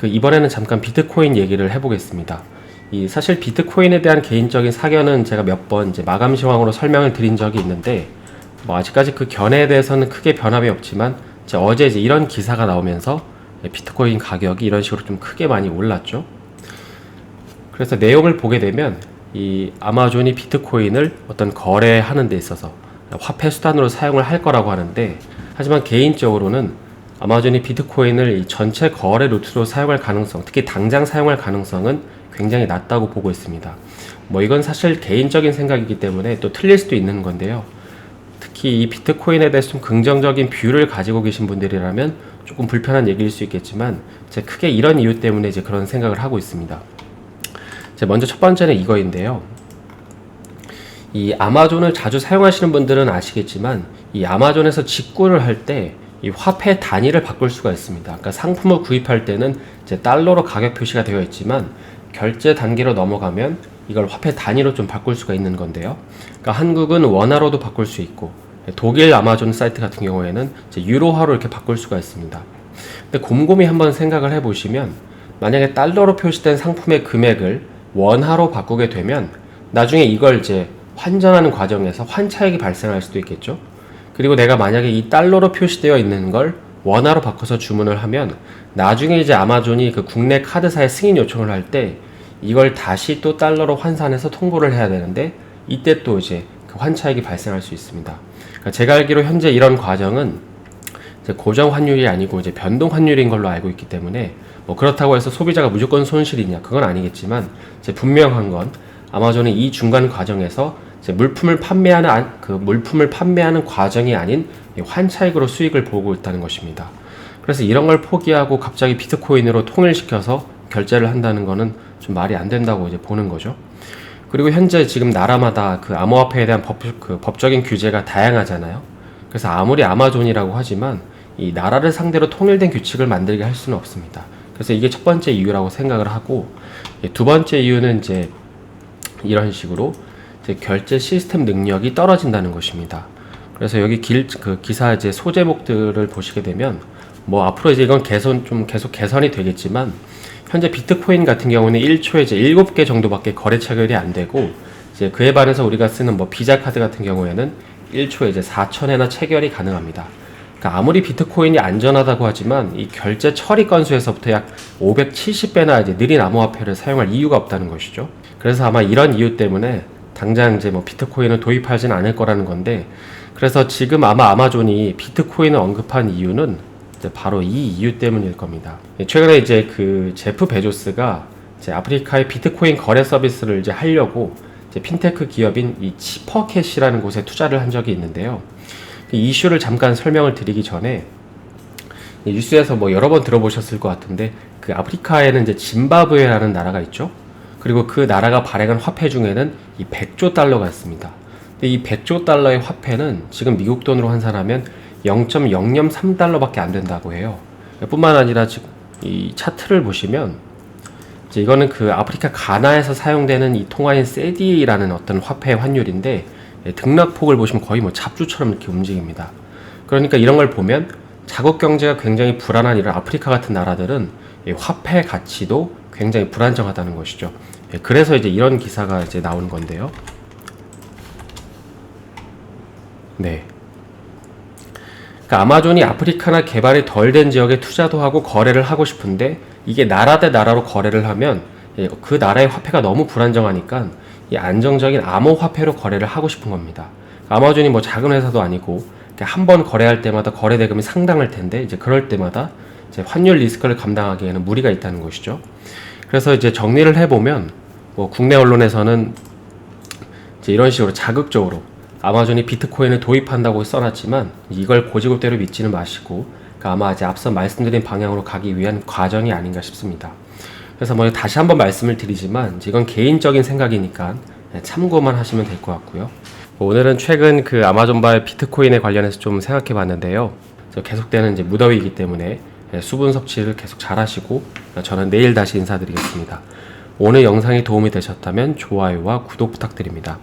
이번에는 잠깐 비트코인 얘기를 해보겠습니다. 사실 비트코인에 대한 개인적인 사견은 제가 몇 번 이제 마감 시황으로 설명을 드린 적이 있는데, 아직까지 그 견해에 대해서는 크게 변함이 없지만, 어제 이제 이런 기사가 나오면서 비트코인 가격이 이런 식으로 좀 크게 많이 올랐죠. 그래서 내용을 보게 되면 이 아마존이 비트코인을 어떤 거래하는 데 있어서 화폐 수단으로 사용을 할 거라고 하는데, 하지만 개인적으로는 아마존이 비트코인을 이 전체 거래 루트로 사용할 가능성, 특히 당장 사용할 가능성은 굉장히 낮다고 보고 있습니다. 이건 사실 개인적인 생각이기 때문에 또 틀릴 수도 있는 건데요. 특히 이 비트코인에 대해서 좀 긍정적인 뷰를 가지고 계신 분들이라면 조금 불편한 얘기일 수 있겠지만, 제가 크게 이런 이유 때문에 이제 그런 생각을 하고 있습니다. 먼저 첫 번째는 이거인데요. 이 아마존을 자주 사용하시는 분들은 아시겠지만, 이 아마존에서 직구를 할 때 이 화폐 단위를 바꿀 수가 있습니다. 그러니까 상품을 구입할 때는 이제 달러로 가격 표시가 되어 있지만, 결제 단계로 넘어가면 이걸 화폐 단위로 좀 바꿀 수가 있는 건데요. 그러니까 한국은 원화로도 바꿀 수 있고, 독일 아마존 사이트 같은 경우에는 이제 유로화로 이렇게 바꿀 수가 있습니다. 근데 곰곰이 한번 생각을 해보시면, 만약에 달러로 표시된 상품의 금액을 원화로 바꾸게 되면 나중에 이걸 이제 환전하는 과정에서 환차익이 발생할 수도 있겠죠. 그리고 내가 만약에 이 달러로 표시되어 있는 걸 원화로 바꿔서 주문을 하면 나중에 이제 아마존이 그 국내 카드사에 승인 요청을 할 때 이걸 다시 또 달러로 환산해서 통보를 해야 되는데, 이때 또 이제 그 환차익이 발생할 수 있습니다. 그러니까 제가 알기로 현재 이런 과정은 이제 고정 환율이 아니고 이제 변동 환율인 걸로 알고 있기 때문에, 그렇다고 해서 소비자가 무조건 손실이냐, 그건 아니겠지만, 이제 분명한 건 아마존이 이 중간 과정에서 이제 물품을 판매하는 과정이 아닌 환차익으로 수익을 보고 있다는 것입니다. 그래서 이런 걸 포기하고 갑자기 비트코인으로 통일시켜서 결제를 한다는 거는 좀 말이 안 된다고 이제 보는 거죠. 그리고 현재 지금 나라마다 그 암호화폐에 대한 법적인 규제가 다양하잖아요. 그래서 아무리 아마존이라고 하지만 이 나라를 상대로 통일된 규칙을 만들게 할 수는 없습니다. 그래서 이게 첫 번째 이유라고 생각을 하고, 두 번째 이유는 이제 이런 식으로 이제 결제 시스템 능력이 떨어진다는 것입니다. 그래서 여기 기사 이제 소제목들을 보시게 되면, 앞으로 이제 이건 계속 개선이 되겠지만, 현재 비트코인 같은 경우는 1초에 이제 7개 정도밖에 거래 체결이 안 되고, 이제 그에 반해서 우리가 쓰는 비자 카드 같은 경우에는 1초에 이제 4,000회나 체결이 가능합니다. 그러니까 아무리 비트코인이 안전하다고 하지만 이 결제 처리 건수에서부터 약 570배나 이제 느린 암호화폐를 사용할 이유가 없다는 것이죠. 그래서 아마 이런 이유 때문에 당장 이제 비트코인을 도입하지는 않을 거라는 건데, 그래서 지금 아마 아마존이 비트코인을 언급한 이유는 이제 바로 이 이유 때문일 겁니다. 최근에 이제 그 제프 베조스가 이제 아프리카의 비트코인 거래 서비스를 이제 하려고 이제 핀테크 기업인 이 치퍼캣이라는 곳에 투자를 한 적이 있는데요. 그 이슈를 잠깐 설명을 드리기 전에, 뉴스에서 여러 번 들어보셨을 것 같은데, 그 아프리카에는 이제 짐바브웨라는 나라가 있죠. 그리고 그 나라가 발행한 화폐 중에는 이 100조 달러가 있습니다. 근데 이 100조 달러의 화폐는 지금 미국 돈으로 환산하면 0.003달러밖에 안 된다고 해요. 뿐만 아니라 지금 이 차트를 보시면, 이제 이거는 그 아프리카 가나에서 사용되는 이 통화인 세디라는 어떤 화폐의 환율인데, 등락폭을 보시면 거의 잡주처럼 이렇게 움직입니다. 그러니까 이런 걸 보면 자국 경제가 굉장히 불안한 이런 아프리카 같은 나라들은 이 화폐 가치도 굉장히 불안정하다는 것이죠. 그래서 이제 이런 기사가 이제 나오는 건데요. 네. 그러니까 아마존이 아프리카나 개발이 덜 된 지역에 투자도 하고 거래를 하고 싶은데, 이게 나라 대 나라로 거래를 하면 그 나라의 화폐가 너무 불안정하니까 이 안정적인 암호화폐로 거래를 하고 싶은 겁니다. 아마존이 작은 회사도 아니고 한 번 거래할 때마다 거래 대금이 상당할 텐데, 이제 그럴 때마다 이제 환율 리스크를 감당하기에는 무리가 있다는 것이죠. 그래서 이제 정리를 해보면, 국내 언론에서는 이제 이런 식으로 자극적으로 아마존이 비트코인을 도입한다고 써놨지만 이걸 고지고대로 믿지는 마시고, 아마 이제 앞서 말씀드린 방향으로 가기 위한 과정이 아닌가 싶습니다. 그래서 다시 한번 말씀을 드리지만, 이건 개인적인 생각이니까 참고만 하시면 될 것 같고요. 오늘은 최근 그 아마존바의 비트코인에 관련해서 좀 생각해 봤는데요. 계속되는 이제 무더위이기 때문에 수분 섭취를 계속 잘 하시고, 저는 내일 다시 인사드리겠습니다. 오늘 영상이 도움이 되셨다면 좋아요와 구독 부탁드립니다.